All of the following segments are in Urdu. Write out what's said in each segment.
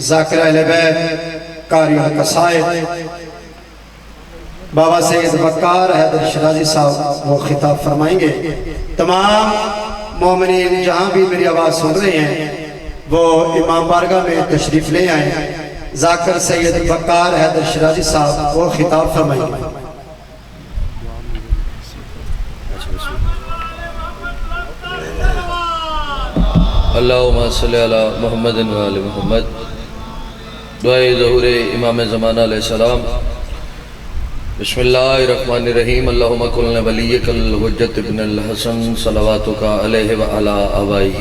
ذاکر اہل بیت، قاری القصائد بابا سید وقار حیدر شرازی صاحب وہ خطاب فرمائیں گے۔ تمام مومنین جہاں بھی میری آواز سن رہے ہیں وہ امام بارگاہ میں تشریف لے آئیں۔ ذاکر سید وقار حیدر شرازی صاحب وہ خطاب فرمائیں گے۔ اللہم صلی علی محمد و آل محمد۔ دعائے ظہور امام زمانہ علیہ السلام۔ بسم اللہ الرحمن الرحیم۔ اللہم کلنا ولیک الحجت ابن الحسن صلواتک علیہ وعلا آبائہ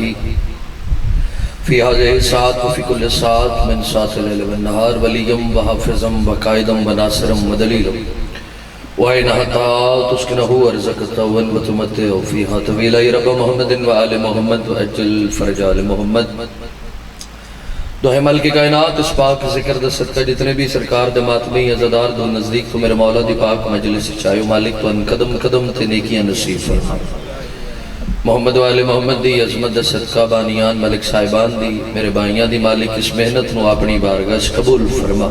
فی هذه الساعة وفی کل ساعت من ساعت اللیل والنہار ولیم وحافظم وقائدم وناصرم ودلیلم وَإِنَ حَتَّى تُسْكِنَهُ وَرْزَقَتَ وَتُمَتِّعُ فِيهَا طَوِيلًا يَا رَبَّ محمد وآل محمد وَأَجِّلْ فَرْجَ آلِ محمد۔ دعائے ملک کائنات اس پاک ذکر دا صدقہ جتنے بھی سرکار دے ماتمی عزدار دو نزدیک تو میرے مولا دی پاک مجلس چاہیو مالک تو ان قدم قدم تے نیکیاں نصیب فرما۔ محمد وآل محمد دی عظمت دا صدقہ بانیان ملک صاحبان دی میرے بائیاں دی مالک اس محنت نو اپنی بارگاہ قبول فرما۔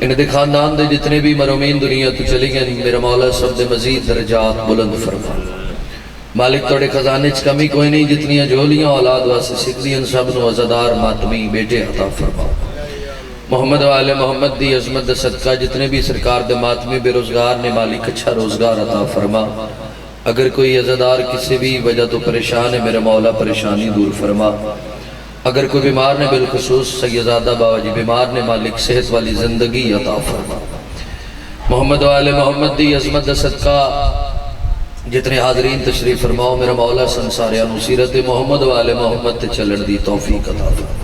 انہیں دے خاندان دے جتنے بھی مرومین دنیا تو چلی گئے میرا مولا سب دے مزید درجات بلند فرما۔ مالک توڑے خزانے چ کمی کوئی نہیں، جتنی جولیاں اولاد واسے سکھدی ان سب نو عزدار ماتمی بیٹے عطا فرما۔ محمد و آل محمد دی عظمت دے صدقہ جتنے بھی سرکار دے ماتمی بے روزگار نے مالک اچھا روزگار عطا فرما۔ اگر کوئی عزدار کسی بھی وجہ تو پریشان ہے میرا مولا پریشانی دور فرما۔ اگر کوئی بیمار نے بالخصوص سیدزادہ بابا جی بیمار نے مالک صحت والی زندگی عطا فرما۔ محمد و آل محمد دی عظمت دا صدقہ جتنے حاضرین تشریف فرماؤ میرا مولا سنساریاں نصیرت محمد و آل محمد تے چلن دی توفیق عطا فرما۔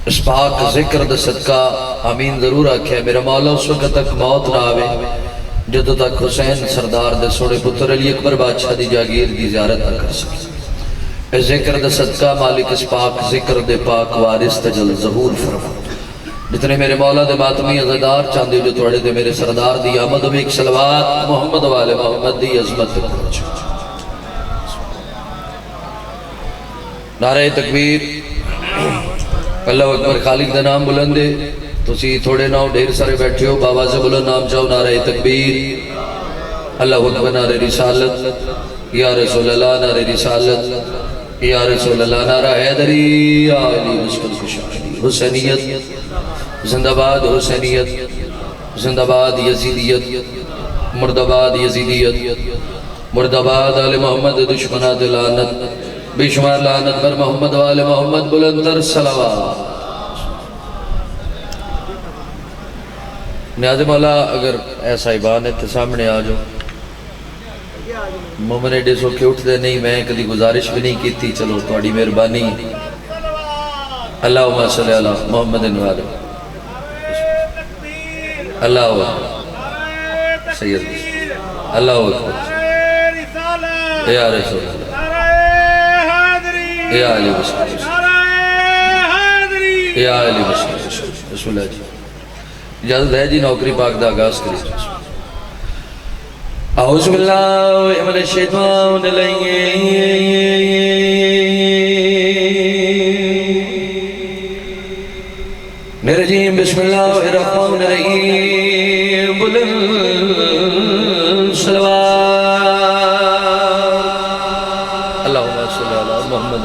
اس پاک ذکر دا صدقہ آمین ضرور آکھے میرا مولا اس وقت تک موت نہ آوے جدو تک حسین سردار دے سوڑے پتر علی اکبر بادشاہ دی جاگیر دی زیارت نہ کر سکے۔ اے ذکر دا صدقہ مالک اس پاک ذکر دے پاک وارث تجل ظہور فرما۔ جتنے میرے مولا دے ماتمی عزدار چاندے جو توڑے دے میرے سردار دی آمد و ایک صلوات محمد و آل محمد دی عظمت دے پہنچ۔ نعرہ تکبیر، اللہ اکبر، خالق دا نام بلندے تو سی تھوڑے ناؤ ڈھیر سارے بیٹھے ہو بابا سے بلند نام چاہو نعرہ تکبیر، اللہ اکبر، نعرہ رسالت، یا رسول اللہ، نعرہ رسالت، یا رسول اللہ، نعرہ حیدری، یا علی مسکن خوشحالی، حسینیت زندہ باد، حسینیت زندہ باد، یزیدیت مرد آباد، یزیدیت مرد آباد، آل محمد دشمنات لعنت بے شمار لعنت پر محمد و آل محمد بلندر صلوات۔ نیاز مولا اگر ایسا ایبان ہے تو سامنے آ جاؤ، مومن ایڈے سو کے اٹھ دے نہیں، میں کدی گزارش بھی نہیں کی تھی، چلو توڑی مہربانی۔ اللہم صلی علی محمد و آل اللہ اکبر، سید اللہ اکبر، یا رسول اللہ، یا علی مسلم، یا علی مسلم، بسم اللہ جی اجازت ہے جی نوکری پاک دا آغاز کری۔ اعوذ باللہ من الشیطان الرجیم، بسم اللہ الرحمن الرحیم، بلند صلوات، اللہم صلی علی محمد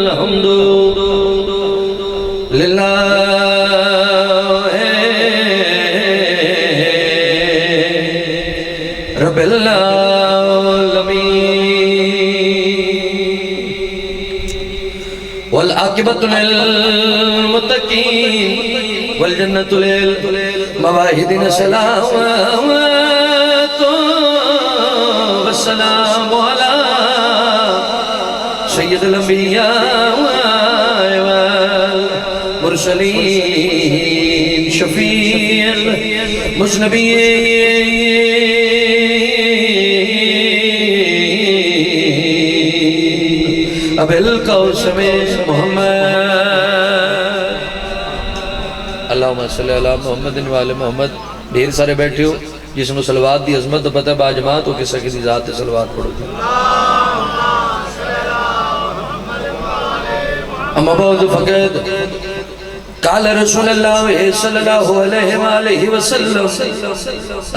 الحمد للہ رب العالمین والعاقبۃ للمتقین والجنۃ للمواحدین، الصلاۃ والسلام علی سید الانبیاء والمرسلین شفیع المذنبین ابی القاسم محمد۔ اللہم صلی علی محمد و آل محمد۔ ڈھیر سارے بیٹھے ہو، جس میں صلوات دی عظمت پتہ ہے باجماعت ہو کسا کی ذات صلوات پڑھو گی. اما بعد فقط قال رسول اللہ صلی اللہ علیہ وآلہ وسلم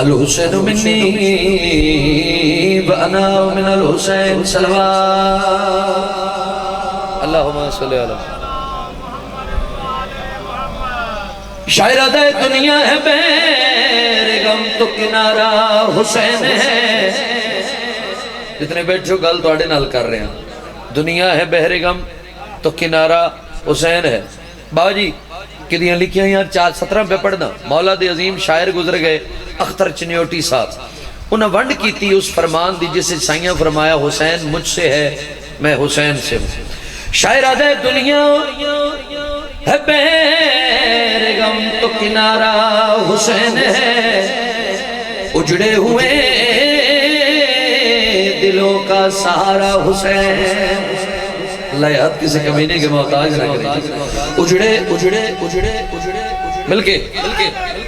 الحسین منی وانا من الحسین صلوات. اللہم صلی اللہ. شاعرہ دے دنیا ہے بیرغم تو کنارہ حسین ہے. جتنے بیٹھو گل تو آڑے نال کر رہے ہیں. دنیا ہے بیرغم تو کنارہ حسین ہے. بابا جی کدیاں لکھیاں یہاں 4:17 پہ پڑھنا. مولا دے عظیم شاعر گزر گئے اختر چنیوٹی صاحب. انہاں ونڈ کی تھی اس فرمان دی جسے سائیاں فرمایا حسین مجھ سے ہے میں حسین سے ہوں. شاعرہ دے دنیا ہے بیرغم تو کنارہ حسین ہے. اجڑے ہوئے دلوں کا سہارا حسین. اللہ یاد کسی کمینے کے محتاج نہ کریں. اجڑے اجڑے اجڑے اجڑے ملکے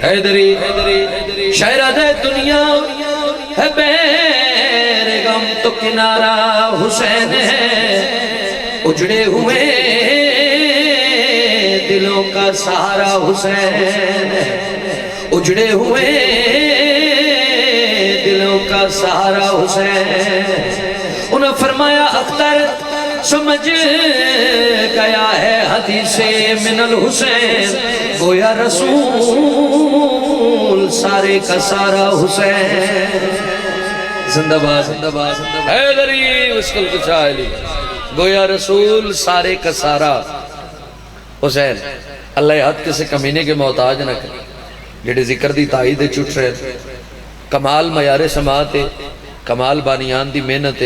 حیدری. شاعرہ دے دنیا ہے بیرغم تو کنارہ حسین ہے. اجڑے ہوئے دلوں کا سہارا حسین. اجڑے ہوئے دلوں کا سہارا حسین. انہوں نے فرمایا اختر سمجھ گیا ہے حدیث من الحسین. گویا رسول سارے کا سارا حسین. زندہ باد حیدری اسکل کچھ آئلی. گویا رسول سارے کا سارا حسین. اللہ یاد کسے کمینے کے محتاج نہ کرے. جڑے ذکر دی تائید چھٹ رہے کمال معیار سماعت کمال بانیان دی محنت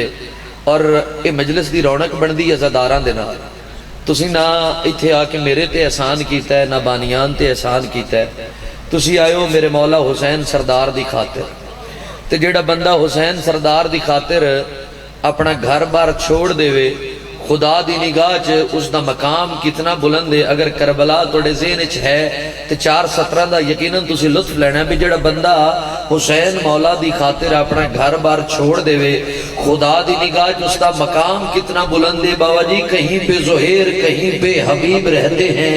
اور اے مجلس دی رونق بن دی عزاداران دے نال. تسی نہ ایتھے آ کے میرے تے احسان کیتا ہے نہ بانیان تے احسان کیتا ہے. تسی آئے ہو میرے مولا حسین سردار دی خاطر. تے جیڑا بندہ حسین سردار دی خاطر اپنا گھر بار چھوڑ دے وے خدا دی نگاہ چ اس دا مقام کتنا بلند ہے. اگر کربلا توڑے ذہن چ ہے تے 4:17 دا یقیناً تسی لطف لینا بھی جڑا بندہ حسین مولا دی خاطر اپنا گھر بار چھوڑ دے وے خدا دی نگاہ چ اس دا مقام کتنا بلند ہے. بابا جی کہیں پہ زہیر کہیں پہ حبیب رہتے ہیں.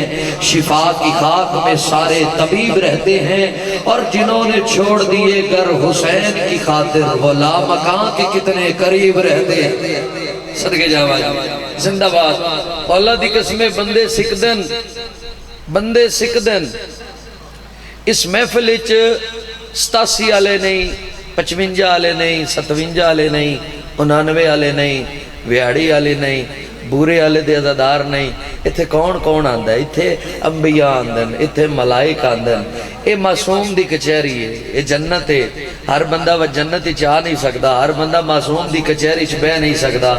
شفا کی خاک میں سارے طبیب رہتے ہیں. اور جنہوں نے چھوڑ دیے گر حسین کی خاطر وہ لا مکان کے کتنے قریب رہتے ہیں. صدقے جاوائی زندہ باد. اللہ دی قسمیں بندے سکدن اس محفل اچ 87 آلے نہیں 55 آلے نہیں 57 آلے نہیں 99 آلے نہیں 42 آلے نہیں بورے آلے دے عزادار نہیں. اتھے کون آندہ ہے؟ اتھے انبیاء آندن اتھے ملائک آندن. اے معصوم دی کچہری ہے. اے جنت ہے. ہر بندہ وہ جنت چاہ نہیں سکتا. ہر بندہ معصوم دی کچہری چ بہ نہیں سکتا.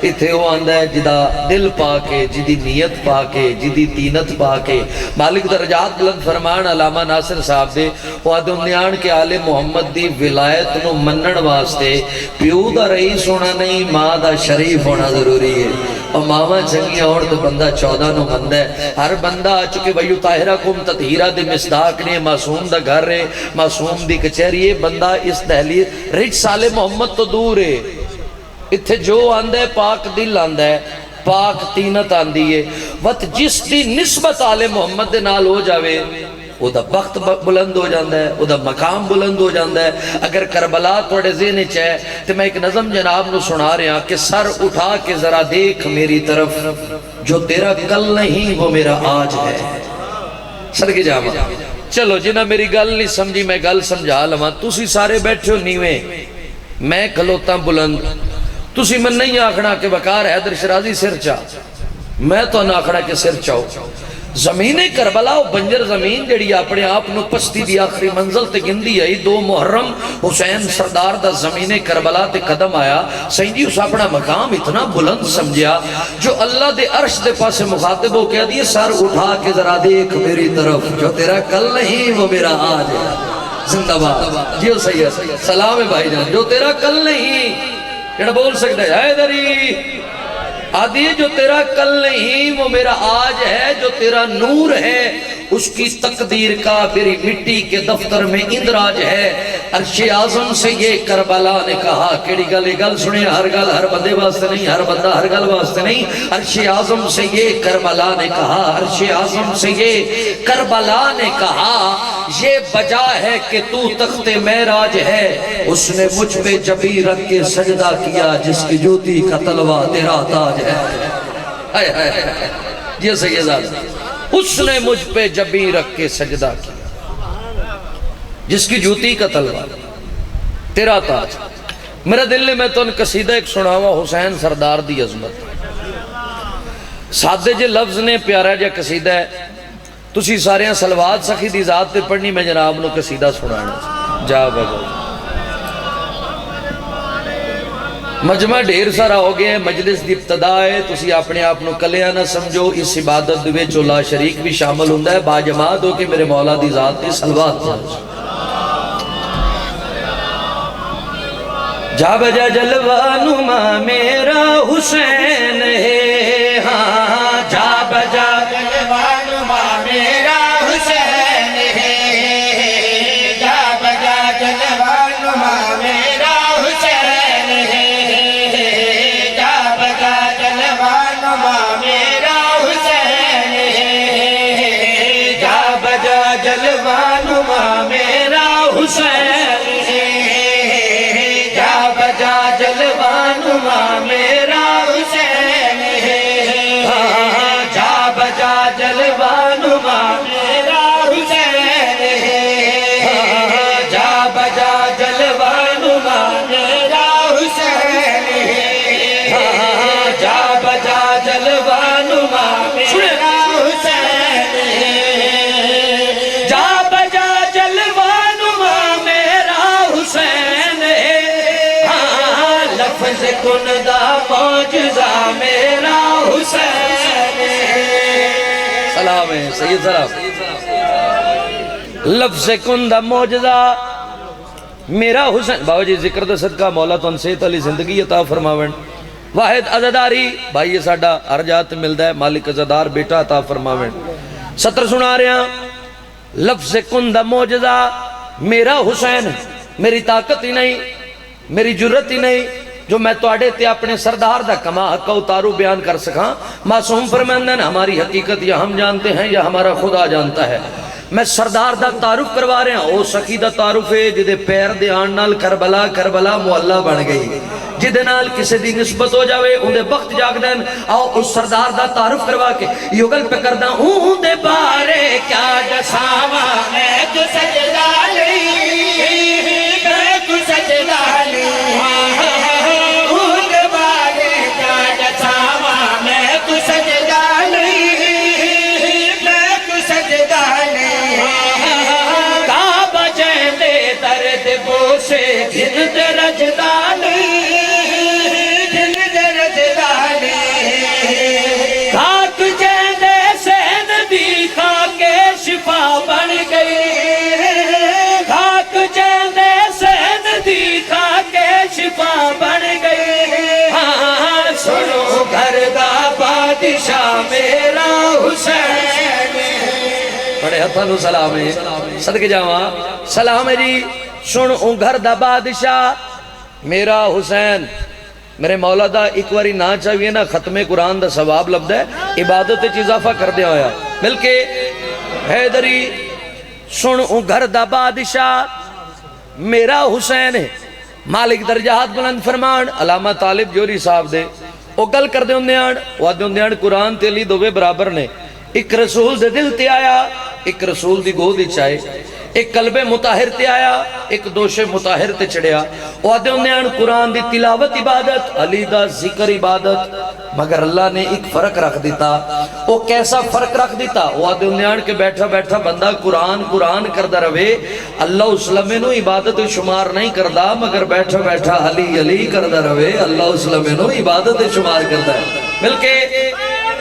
اتھے وہ آندہ ہے جدا دل پا کے جدی نیت پا کے جدی تینت پا کے. مالک درجات بلند فرمان علامہ ناصر صاحب دے وہ دنیان کے آل محمد دی ولایت نو منن واسطے پیو دا رئیس ہونا نہیں ماں دا شریف ہونا ضروری ہے. اور ماما چنگیاں اور تو بندہ 14 نو بندہ ہے. ہر بندہ چکے ویو طاہرکم تطہیرہ دے مصداق نے معصوم دا گھر ہے معصوم دی کچہری ہے. بندہ اس دہلیز رچ سال محمد تو دور ہے. اتھے جو آندہ ہے پاک دل آندہ ہے پاک تینت آندی ہے. وقت جس دی نسبت آل محمد دے نال ہو جاوے او دا بخت بلند ہو جاندہ ہے او دا مقام بلند ہو جاندہ ہے. اگر کربلا توڑے ذہن چاہے تو میں ایک نظم جناب نو سنا رہا کہ سر اٹھا کے ذرا دیکھ میری طرف جو تیرا کل نہیں وہ میرا آج ہے. سر کے جامع چلو جنہ میری گل نہیں سمجھی میں گل سمجھا لما. تسی سارے بیٹھے ہو نیویں میں کھلوتا بلند. تسی من نہیں آکھنا کہ وقار حیدر شرازی سر چاہ میں تو نہ آکھنا کہ سر چاہو. زمین کربلا و بنجر زمین جڑی اپنے آپ نو پستی دی آخری منزل تے گندی آئی 2 محرم حسین سردار دا زمین کربلا تے قدم آیا. سینجی اس اپنا مقام اتنا بلند سمجھیا جو اللہ دے عرش دے پاس مخاطب ہو کہہ دیئے سر اٹھا کے ذرا دیکھ میری طرف جو تیرا کل نہیں وہ میرا آج ہے. زندہ باد جیو سید سلام ہے بھائی جان. جو تیرا کل نہیں جڑا بول سکتا ہے حیدری آدھی جو تیرا کل نہیں وہ میرا آج ہے. جو تیرا نور ہے اس کی تقدیر کا میری مٹی کے دفتر میں اندراج ہے۔ عرش اعظم سے یہ کربلا نے کہا، کیڑی گل یہ گل سنے، ہر گل ہر بندے واسطے نہیں، ہر بندہ ہر گل واسطے نہیں۔ عرش اعظم سے یہ کربلا نے کہا، عرش اعظم سے یہ کربلا نے کہا، یہ بجا ہے کہ تو تخت معراج ہے۔ اس نے مجھ پہ جبیں رکھ کے سجدہ کیا، جس کی جوتی کا تلوہ تیرا تاج ہے۔ یہ سیدہ، اس نے مجھ پہ جبیں رکھ کے سجدہ کیا، جس کی جوتی کا تلوہ تیرا تاج۔ میرا دل نے میں تو ان قصیدہ ایک سناوا حسین سردار دی عظمت، سادے جے لفظ نے، پیارا جا قصیدہ ہے۔ تسی سارے ہیں سلوات سخی دی ذات تے پڑھنی، میں جناب نو قصیدہ سنانا جا بگو۔ مجمع ڈھیر سارا ہو گیا ہے، مجلس دی ابتدا ہے، تسی اپنے آپ نو کلیاں نہ سمجھو، اس عبادت دوے جو لا شریک بھی شامل ہوندہ ہے، با جماعت ہو کے میرے مولا دی ذات تے سلوات پڑھو۔ جا بجا جلوہ نما میرا حسین ہے، ہاں جا بجا جلوہ نما میرا حسین ہے، جا بجا جلوہ نما میرا حسین ہے، جا بجا جلوہ نما میرا حسین ہے، جا بجا جلوہ نما میرا حسین ہے، جا بجا جلوہ نما میرا حسین ہے، جا بجا جلوہ نما میرا حسین ہے، جا بجا جلوہ نما میرا حسین ہے، جا بجا جلوہ نما میرا حسین ہے، جا بجا جلوہ نما میرا حسین ہے، لفظ کندہ معجزہ میرا حسین ہے۔ سلام ہے سید سلام۔ لفظ کندہ معجزہ میرا حسین، باو جی ذکر دے صدقہ مولا تو انسیت علی زندگی عطا فرماون۔ واحد عزداری بھائی یہ ساڑھا ارجات ملدہ ہے، مالک عزدار بیٹا عطا فرماون۔ سطر سنا رہے ہیں، لفظ کندہ معجزہ میرا حسین، میری طاقت ہی نہیں، میری جرت ہی نہیں جو میں تو اڑے تے اپنے سردار دا کما حق اتارو بیان کر سکاں۔ معصوم فرماندن ہماری حقیقت یا ہم جانتے ہیں یا ہمارا خدا جانتا ہے۔ میں سردار دا تعارف کروا رہے ہیں، او سخی دا تعارف ہے جدے پیر دے آن نال کربلا کربلا محلہ بن گئی، جدے نال کسے دی نسبت ہو جاوے اندے وقت جاگ دین۔ آؤ اس سردار دا تعارف کروا کے یوگل پہ کردہ ہوں دے بارے کیا جساوا میں تو سجدہ لئی، میں تو سجدہ لئی، اون بارے کیا جساوا میں تو سجدہ لئی، میں تو سجدہ لئی، کعبہ جیندے درد بوسے دن درجدہ لئی، دن درجدہ لئی، خاک جیندے سین دی خاکے شفا بن گئی، خاک جیندے سین دی خاکے شفا بن گئی، ہاں سنو گھر دا بادشاہ میرا حسین۔ بڑے ہتھانو سلام ہے، صدق جاواں سلام ہے جی۔ سن اون گھر دا بادشاہ میرا حسین، میرے مولا دا ایک واری نہ چاہیے نا ختم قرآن دا ثواب لبدا ہے، عبادت وچ اضافہ کر دیا ہویا، بلکہ حیدری سن اون گھر دا بادشاہ میرا حسین ہے۔ مالک درجات بلند فرمان علامہ طالب جوری صاحب دے او گل کر دے ہوندیاں، وہ دے ہوندیاں قرآن تے لی دوے برابر نے، ایک رسول دے دل تے آیا، ایک رسول دی گود وچ آئے، ایک قلب مطاہر تے آیا، ایک دوش مطاہر تے چڑھیا۔ وہ دے ہوندیاں قرآن دی تلاوت عبادت، علی دا ذکر عبادت، مگر اللہ نے ایک فرق رکھ دیتا۔ وہ کیسا فرق رکھ دیتا؟ وہ دے ہوندیاں کہ بیٹھا بیٹھا بندہ قرآن کردہ روے، اللہ اس لمحے نو عبادت شمار نہیں کردہ، مگر بیٹھا بیٹھا علی کردہ روے، اللہ اس لمحے نو عبادت شمار کردہ ہے۔ بلکہ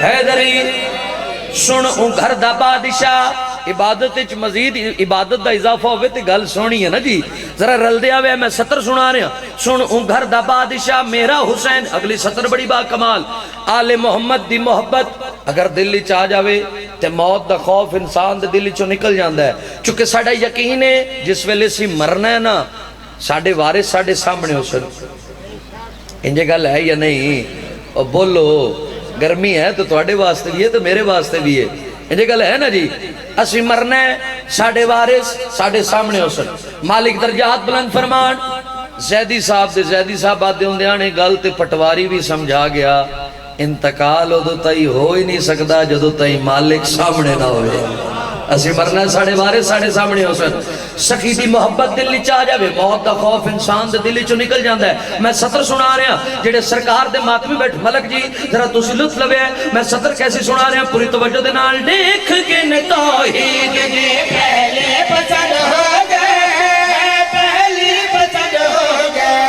حیدری سن اون گھر دا بادشاہ، عبادت اچ مزید عبادت دا اضافہ ہوئے تے گل سونی ہے نا جی، ذرا رل دیا ہوئے میں سطر سنا رہا ہوں۔ سن اون گھر دا بادشاہ میرا حسین، اگلی سطر بڑی با کمال، آل محمد دی محبت اگر دل چاہ جاوے تے موت دا خوف انسان دے دل چوں نکل جاندا ہے چونکہ ساڈا یقین ہے جس ویلے سی مرنا ہے نا ساڈے وارث ساڈے سامنے ہو سن انجے گل ہے یا نہیں اور بولو گرمی ہے تو تواڈے واسطے بھی ہے تو میرے واسطے بھی ہے انجے گل ہے نا جی اسی مرنا ہے ساڈے وارث ساڈے سامنے ہو سن مالک درجات بلند فرمان زیدی صاحب آدھے ہوندے نے گل تے پٹواری بھی سمجھا گیا انتقال ادو تائی ہو ہی نہیں سکتا جدو تائی مالک سامنے نہ ہوئے اسی مرنا ساڑے بارے ساڑے سامنے ہو سن سخی دی محبت دل چاہ جاوے موت دا خوف انسان دے دل چو نکل جاندہ ہے میں سطر سنا رہا ہوں جڑے سرکار دے ماتمی بیٹھ ملک جی ذرا تسی لطف لوے میں سطر کیسی سنا رہا ہوں پوری توجہ دے نال دیکھ کے توحید جی پہلے پسند ہو گئے پہلی پسند ہو گئے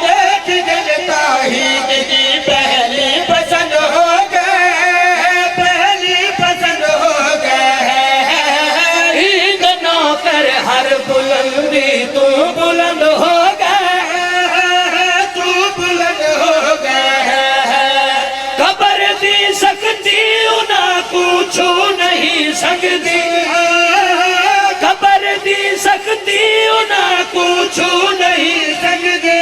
دیکھ کے توحید جی پہلی پسند ہو گئے پہلی پسند ہو گئے عید نو کر ہر بلندی تو بلند ہو گئے تو بلند ہو گئے قبر دی سکتی انہاں کو چھو نہیں سکتی قبر دی سکتی انہاں کو چھو نہیں سکتی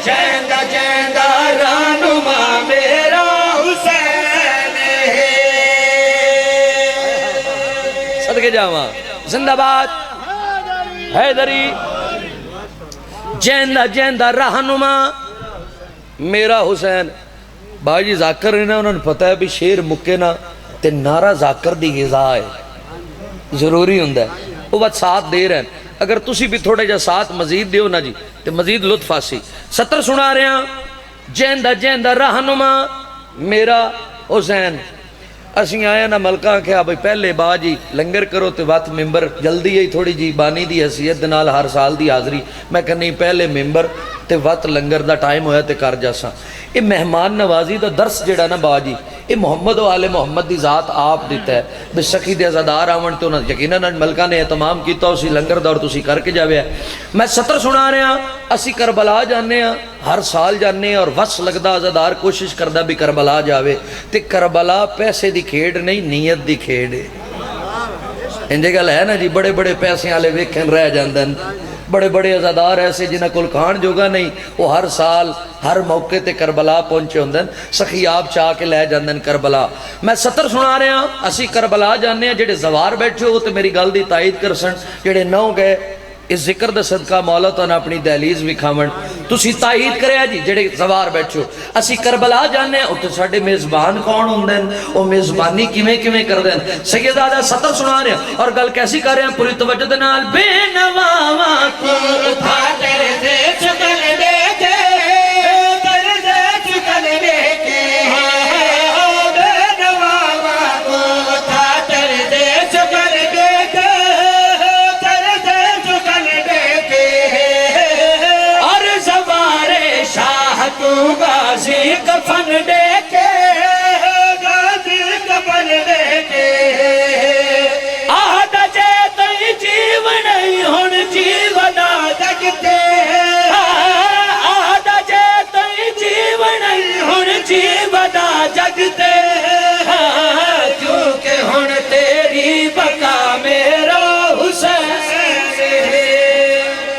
جیندہ جیندہ رہنما میرا حسین ہے صدقے جاواں زندہ باد حیدری جیندہ جیندہ رہنما میرا حسین بھائی جی ذاکر ہے نا انہوں نے پتہ ہے بھی شیر مکے نا تے نعرہ ذاکر دی غذا ہے ضروری ہوندہ ہے وہ بات ساتھ دے رہے ہیں اگر تسی بھی تھوڑے جا ساتھ مزید دیو نا جی تے مزید لطف آسی سطر سنا رہے ہیں جیندہ جیندہ رہنما میرا حسین اسی آیا نا ملکہ کہا بھئی پہلے با جی لنگر کرو تے وقت ممبر جلدی ہے تھوڑی جی بانی دی حیثیت دنال ہر سال دی حاضری میں کہنی پہلے ممبر تے وقت لنگر دا ٹائم ہویا تے کر جاسا یہ مہمان نوازی دا درس جڑا نا با جی یہ محمد و آل محمد دی ذات آپ دیتا ہے بے سخی دے ازادار آمن تے انہاں یقیناً ملکہ نے اہتمام کیتا اسی لنگر دور تسی کر کے جاوے ہے میں سطر سنا رہے ہیں اسی کربلا جانے ہیں ہر سال جانے ہیں اور وس لگدا ازادار کوشش کردہ بھی کربلا جاوے تے کربلا پیسے دی کھیڑ نہیں نیت دی کھیڑ ہے انجے گل ہے نا جی بڑے بڑے پیسے آلے ویکھن رہ جاندن بڑے بڑے عزادار ایسے جنہ کل کھان جوگا نہیں وہ ہر سال ہر موقع تے کربلا پہنچے ہوندن سخی آپ چاہ کے لے جاندن کربلا میں سطر سنا رہے ہیں اسی کربلا جانے ہیں جڑے زوار بیٹھے ہو تو میری گل دی تائید کر سن جڑے نو گئے اس ذکر دا صدقہ مولا تو نے اپنی دہلیز بھی کھامن تسی تائید کرے جی جڑے زوار بیٹھے ہو اسی کربلا جانے ہیں تو ساڑے میزبان کون ہوندن وہ میزبانی کیویں کیویں کر دین سید آدھا سطر سنا رہے ہیں اور گل کیسی کر رہے ہیں پوری توجہ دے نال بے نواواں کو اٹھا کر دے چکن دے کے کر دے چکن دے کے بے نواوا کو اٹھا کر دے چکن دے کے کر دے چکن دے کے اور زوارے شاہ کو غازی کفن دے کے غازی کفن دے کے آدھا جے تئی جیون ہن جیونا جگتے آدھا جے تئی جیون ہن جیونا جگتے کیونکہ ہن تیری بقا میرا حسین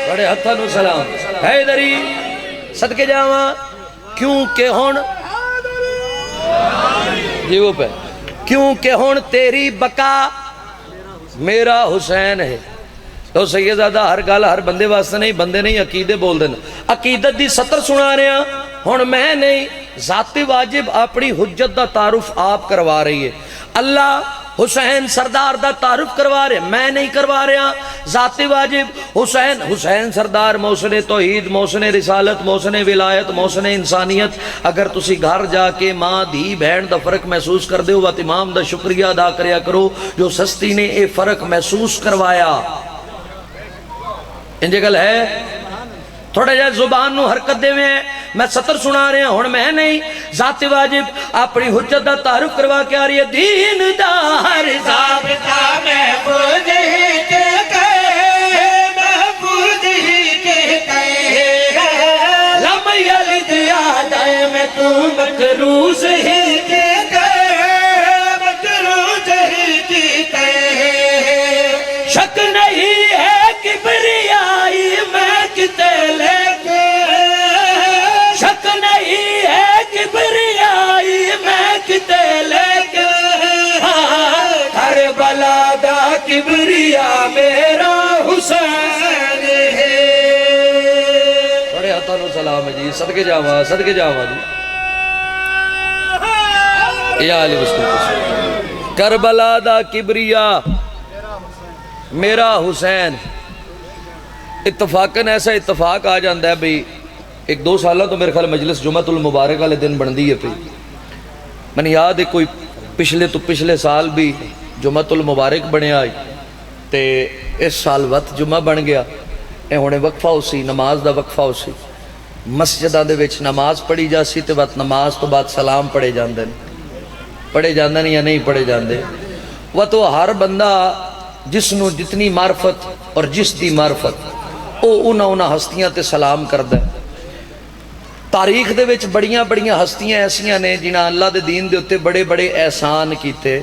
بڑے ہتھاں نو سلام حیدری صدقے جاواں کیونکہ ہن جی وہ پہ کیونکہ ہن تیری بقا میرا حسین ہے تو سیدزادہ ہر گل ہر بندے واسطے نہیں بندے نہیں عقیدے بول دینا عقیدت دی سطر سنا رہے ہیں ہن میں نہیں ذاتی واجب اپنی حجت دا تعارف آپ کروا رہی ہے اللہ حسین سردار دا تعارف کروا رہے میں نہیں کروا رہا ذاتی واجب حسین سردار موسن توحید موسن رسالت موسن ولایت موسن انسانیت اگر تسی گھر جا کے ماں دھی بہن دا فرق محسوس کر دے ہو وقت امام دا شکریہ ادا کریا کرو جو سستی نے اے فرق محسوس کروایا انجے گل ہے تھوڑے جائے زبان نو حرکت دے میں میں سطر سنا رہے ہیں ہن میں نہیں ذاتی واجب اپنی حجت دا تعارف کروا کے آ رہی ہے دین دا ہر ضابطہ محفوظ ہی کے کہے محفوظ ہی کے کہے لم یلد آدم تو مکروز ہی کے کہے کبریائی میں کتے لے کے کربلا دا کبریا میرا حسین ہے بڑے ہاتھوں نو سلام ہے جی صدقے جاواں جی یا علی مصطفیٰ کربلا دا کبریا میرا حسین اتفاقاً ایسا اتفاق آ جاندہ ہے بھئی ایک دو سالہ تو میرے خیال مجلس جمعۃ المبارک والے دن بن دی ہے پہ میں نے یاد ہے کوئی پچھلے سال بھی جمعۃ المبارک بنے آئی تے اس سال وقت جمعہ بن گیا اے ہونے وقفہ ہو سی نماز دا وقفہ ہو سی مسجدہ دے وچ نماز پڑھی جا سی تے وقت نماز تو بعد سلام پڑھے جاندے یا نہیں پڑھے جاندے وہ تو ہر بندہ جس نو جتنی معرفت اور جس دی معرفت او انہاں ہستیاں تے سلام کردہ ہے تاریخ دے وچ بڑیاں ہستیاں ایسیاں نے جنہاں اللہ دے دین دے اتے بڑے احسان کیتے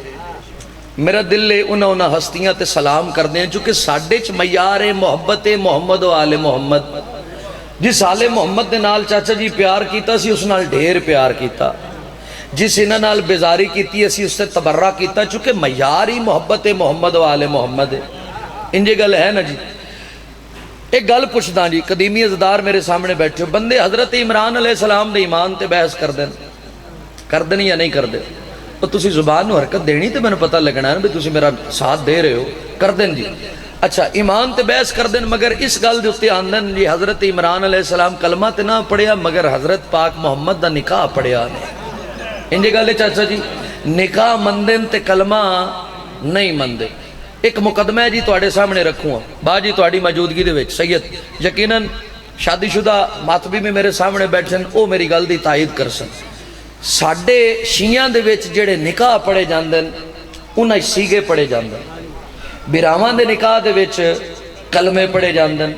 میرا دل لے انہاں ہستیاں تے سلام کردے ہیں چونکہ ساڈے چ معیار محبت محمد و آل محمد جس آل محمد دے نال چاچا جی پیار کیتا سی اس نال ڈھیر پیار کیتا جس انہاں نال بیزاری کیتی اسی اس سے تبرہ کیتا چونکہ معیار ہی محبت محمد و آل محمد ہے انجے گل ہے نا جی ایک گل پوچھدا جی قدیمی ازدار میرے سامنے بیٹھے ہو بندے حضرت عمران علیہ السلام دے ایمان تے بحث کر دیں یا نہیں کر دیں تو تسی زبان نو حرکت دینی تے میں نے پتہ لگنا ہے نا بھی تسی میرا ساتھ دے رہے ہو کر دیں جی اچھا ایمان تے بحث کر دیں مگر اس گل دے اتے آندن جی حضرت عمران علیہ السلام کلمہ تے نہ پڑھیا مگر حضرت پاک محمد دا نکاح پڑھیا نے انجے گلے چاچا جی نکاح مندن تے کلمہ نہیں مندے ایک مقدمہ ہے جی تواڈے سامنے رکھوں با جی تواڈی موجودگی دے وچ سید یقیناً شادی شدہ ماتبی میں میرے سامنے بیٹھن او میری گل دی تائید کرسن ساڈے شیعاں دے وچ جڑے نکاح پڑھے جاندن انہاں سیگے پڑھے جاندن بیراواں دے نکاح دے وچ کلمے پڑھے جاندن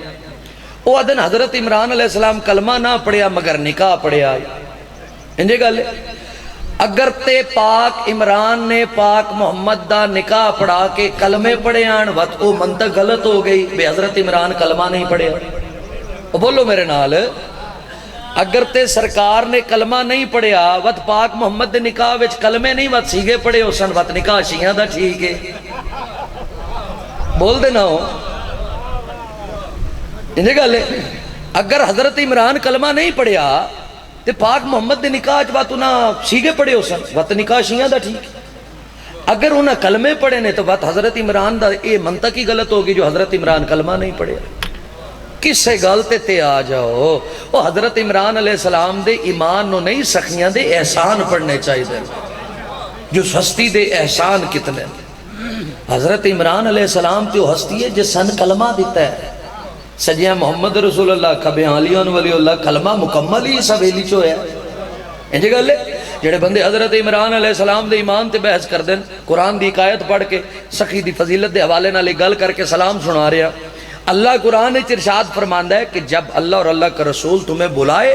او آدن حضرت عمران علیہ السلام کلمہ نہ پڑھیا مگر نکاح پڑھیا انجے گل اگر تے پاک عمران نے پاک محمد دا نکاح پڑھا کے کلمے پڑھے آن وقت او منطق غلط ہو گئی بے حضرت عمران کلمہ نہیں پڑھیا بولو میرے نال اگر تے سرکار نے کلمہ نہیں پڑھیا وقت پاک محمد دے نکاح وچ کلمے نہیں وقت سیگے پڑھے ہو سن وقت نکاح شیعہ دا ٹھیک ہے بول دے نہ ہو انہیں گا لے اگر حضرت عمران کلمہ نہیں پڑھیا تے پاک محمد دے نکاح وقت انہاں سیگے پڑھے ہو سن وقت نکاح شیعہ دا ٹھیک اگر انہاں کلمے پڑھے نے تو وقت حضرت عمران دا اے منطقی غلط ہوگی جو حضرت عمران کلمہ نہیں پڑھیا کسے گلتے تے آ جاؤ وہ حضرت عمران علیہ السلام دے ایمان نو نہیں سخیاں دے احسان پڑھنے چاہیے دے جو ہستی دے احسان کتنے حضرت عمران علیہ السلام تے وہ ہستی ہے جس سن کلمہ دیتا ہے سجیہ محمد رسول اللہ کبھی علیون ولی اللہ کلمہ مکمل ہی سبیلی چو ہے انجھے گا لے جڑے بندے حضرت عمران علیہ السلام دے ایمان تے بحث کر دیں قرآن دی آیت پڑھ کے سخی دی فضیلت دے حوالے نہ لے گل کر کے سلام سنا رہا اللہ قرآن ارشاد فرماندہ ہے کہ جب اللہ اور اللہ کا رسول تمہیں بلائے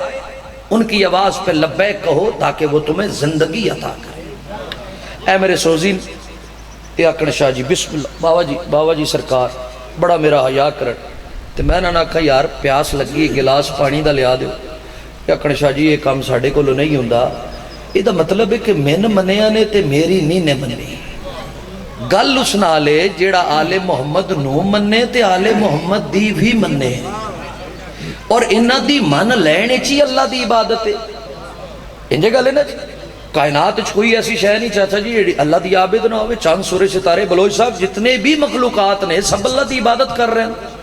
ان کی آواز پہ لبیک کہو تاکہ وہ تمہیں زندگی عطا کرے اے میرے سوزین اے اکڑ شاہ جی بسم اللہ باوا جی سرکار بڑا میرا حیا کرن تے میں نہ کہا یار پیاس لگی گلاس پانی دا لیا دیو اے اکڑ شاہ جی یہ کام ساڑھے کو لو نہیں ہوندہ یہ دا مطلب ہے کہ میں نے منیا نے تے میری نہیں نے منی گل اس نالے جیڑا آل محمد نو مننے تے آل محمد دی بھی مننے اور انہ دی من لینے چی اللہ دی عبادت ہے انجھے گلے نا کائنات کوئی ایسی شے نہیں چاہتا جی اللہ دی عابد نہ ہوئے چاند سورے ستارے بلوچ صاحب جتنے بھی مخلوقات نے سب اللہ دی عبادت کر رہے ہیں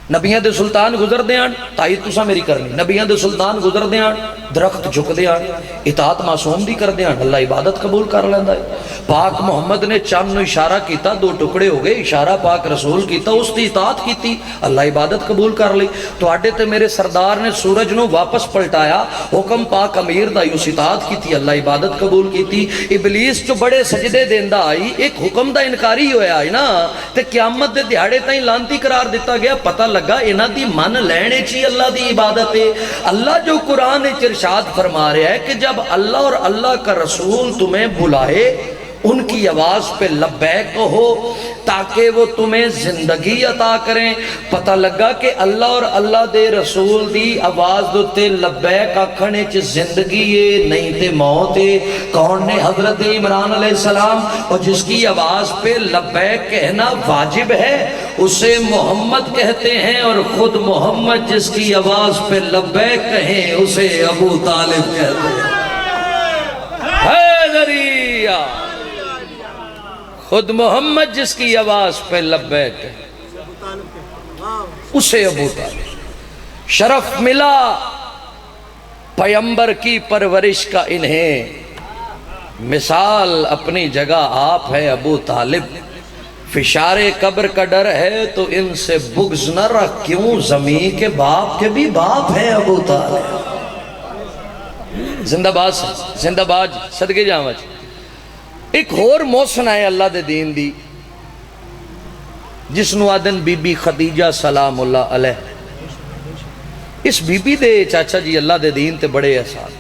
نبیاں دے سلطان گزر دیان تائید تسا میری کرنی نبیاں دے سلطان گزر دیان درخت جھک دیان اطاعت معصوم دی کر دیان اللہ عبادت قبول کر لیندہ ہے پاک محمد نے چاند نو اشارہ کیتا دو ٹکڑے ہو گئے اشارہ پاک رسول کیتا اس دی اطاعت کیتی اللہ عبادت قبول کر لی تو آڈے تے میرے سردار نے سورج نو واپس پلٹایا حکم پاک امیر دا یوس اطاعت کیتی اللہ عبادت قبول کیتی ابلیس جو بڑے سجدے دیندہ آئی ایک حکم دا انکاری ہویا آئی نا تے قیامت دے دیہاڑے تائیں لانتی قرار دیتا گیا پتہ لگا انہ دی من لینے چی اللہ دی عبادت ہے اللہ جو قرآن ارشاد فرما رہا ہے کہ جب اللہ اور اللہ کا رسول تمہیں بلائے ان کی آواز پہ لبیک کہو تاکہ وہ تمہیں زندگی عطا کریں۔ پتہ لگا کہ اللہ اور اللہ دے رسول دی آواز دوتے لبیک آکھنے چ زندگی ہے نہیں تے موت ہے۔ کون نے؟ حضرت عمران علیہ السلام، اور جس کی آواز پہ لبیک کہنا واجب ہے اسے محمد کہتے ہیں، اور خود محمد جس کی آواز پہ لبیک کہیں اسے ابو طالب کہتے ہیں۔ حیدریہ، خود محمد جس کی آواز پہ لبیک کہیں اسے ابو طالب۔ شرف ملا پیمبر کی پرورش کا انہیں، مثال اپنی جگہ آپ ہے ابو طالب۔ فشار قبر کا ڈر ہے تو ان سے بغض نہ رکھ، کیوں زمین کے باپ کے بھی باپ ہیں ابو طالب۔ زندہ باد زندہ باد صدقے جاواں۔ ایک اور موسن ہے اللہ دے دین دی جس نو آدن بی بی خدیجہ سلام اللہ علیہ۔ اس بی بی دے چاچا جی اللہ دے دین تے بڑے احسان،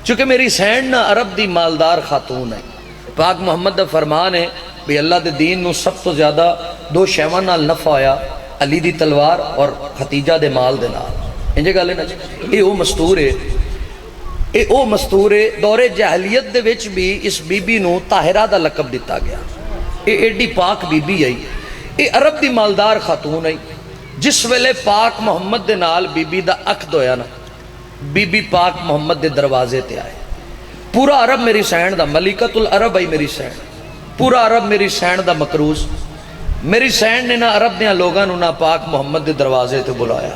چونکہ میری سینڈ نہ عرب دی مالدار خاتون ہے۔ پاک محمد دا فرمان ہے بھی اللہ دے دین نو سب تو زیادہ دو شیوان نال نفع آیا، علی دی تلوار اور خدیجہ دے مال دے نال۔ انجھے گالے نا اے او مستور ہے، اے او مستور ہے۔ دور جاہلیت دے وچ بھی اس بی بی نو طاہرہ دا لقب دیتا گیا۔ اے ایڈی پاک بی بی آئی، اے عرب دی مالدار خاتون آئی۔ جس ویلے پاک محمد دے نال بی بی دا عقد ہویا نا، بی بی پاک محمد دے دروازے تے آئے۔ پورا عرب میری سینڈ دا، ملکۃ العرب آئی میری سینڈ، پورا عرب میری سینڈ دا مکروز۔ میری سینڈ نے نہ عرب دیاں لوگاں نو نہ پاک محمد دے دروازے تے بلایا۔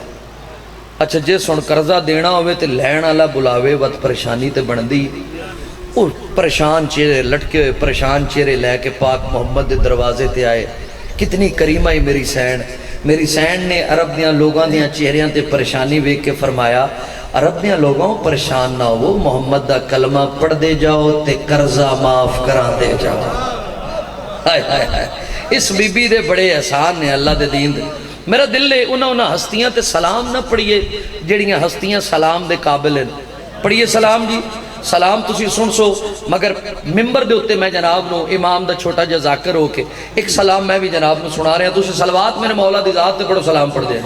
اچھا جے سن قرضہ دینا ہوئے تے لین والا بلاوے وقت پریشانی تے بندی، اور پریشان چہرے لٹکے ہوئے پریشان چہرے لے کے پاک محمد دے دروازے تے آئے۔ کتنی کریمہ ہی میری سینڈ۔ میری سینڈ نے عرب دیاں لوگاں دیاں چہریاں تے پریشانی ویکھ کے فرمایا عرب دیاں لوگوں پریشان نہ ہو، محمد دا کلمہ پڑھ دے جاؤ تے قرضہ معاف کرا دے جاؤ۔ ہائے ہائے ہائے، اس بی بی دے بڑے احسان نے اللہ دے دین دے۔ میرا دل لے انہاں ہستیاں تے سلام نہ پڑھیے جڑیاں ہستیاں سلام دے قابل ہیں۔ پڑھیے سلام جی، سلام تسی سن سو، مگر ممبر دے ہوتے میں جناب نو امام دا چھوٹا جا ذاکر ہو کے ایک سلام میں بھی جناب نو سنا رہے ہیں۔ تسی صلوات میرے مولا دی ذات تے پڑھو، سلام پڑھ دیں۔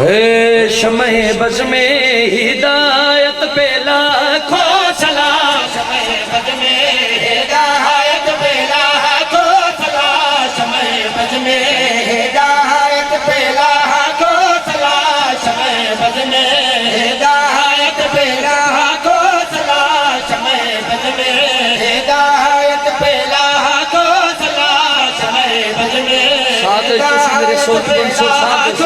اے شمع بز میں ہدایت پہ لاکھوں سلام، شمع بز میں ہدایت پہ لاکھوں سلام، شمع بز میں ہدایت پہ لاکھوں سلام، شمع بز میں ہدایت پہ لاکھوں سلام، شمع بز میں ہدایت پہ لاکھوں سلام، شمع بز میں ساتھ تسی میرے سوچ بن سو ساتھ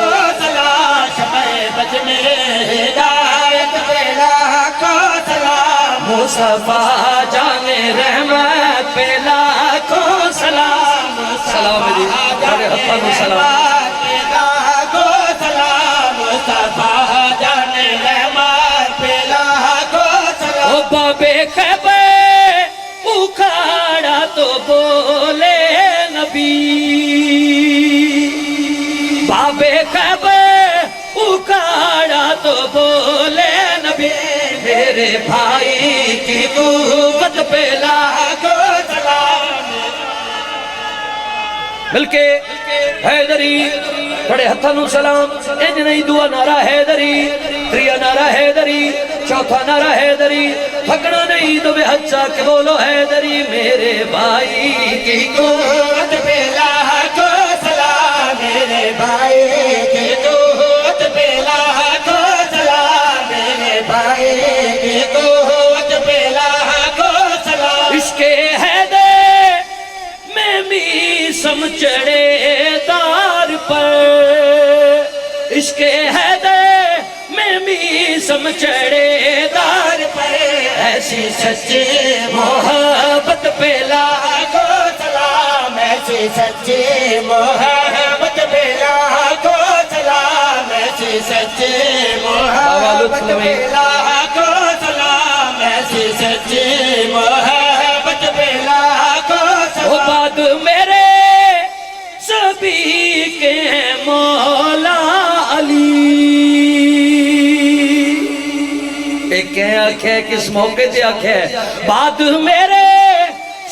مصطفیٰ جان رحمت پہ لاکھوں سلام، سلام جی، بڑے ہتھاں نو سلام۔ پہ لاکھوں سلام، مصطفیٰ جان رحمت پہ لاکھوں سلام۔ او بابے خیبر اکھاڑا تو بولے نبی، بابے خیبر اکھاڑا تو بولے نبی، میرے بھائی کی قوت پہ لاکھوں سلام۔ ملکے حیدری بڑے ہتھاں نو سلام۔ انج نہیں دعا نعرہ حیدری، تریا نعرہ حیدری، چوتھا نعرہ حیدری، تھکنا نہیں تو بے حچا کہ بولو حیدری۔ میرے بھائی کی قوت پہ لاکھوں سلام، میرے بھائی کی قوت پہ لاکھوں سلام، میرے بھائی کی قوت پہ لاکھوں سلام۔ عشق حیدر میں بھی سمچڑے دار پر، عشق حیدر میں بھی سمچڑے دار پر، ایسی سچی محبت پہ لاکھوں سلام، ایسی سچی محبت پہ لاکھوں سلام، ایسی سچی محبت پہ لاکھوں سلام، ایسی سچی محبت پہ لاکھوں وہ سلام۔ بعد میرے سبھی کے ہیں مولا علی۔ ایک کہیں آنکھیں کس موقع تے آنکھیں بعد میرے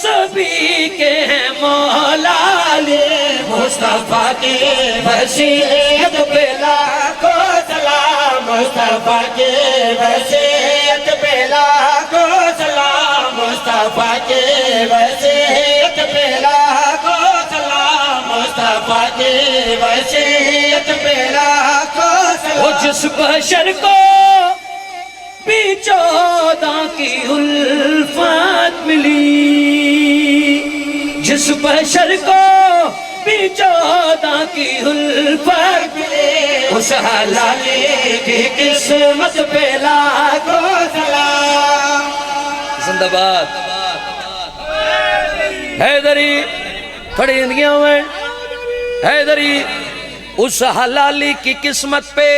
سبھی نبی کے ہیں مولا علی مصطفیٰ کی وصیت پہ لاکھوں سلام مصطفیٰ کی وصیت پہ لاکھوں سلام مصطفیٰ کی وصیت پہ لاکھوں سلام مصطفیٰ کی وصیت پہ لاکھوں سلام. وہ جس بشر کو بھی 14 کی الفت ملی، جس بشر کو بھی 14 کی الفت ملی، اس حلالی کی قسمت پہ لاکھوں سلام. زندہ باد حیدری، کھڑی زندگیوں میں حیدری. اس حلالی کی قسمت پہ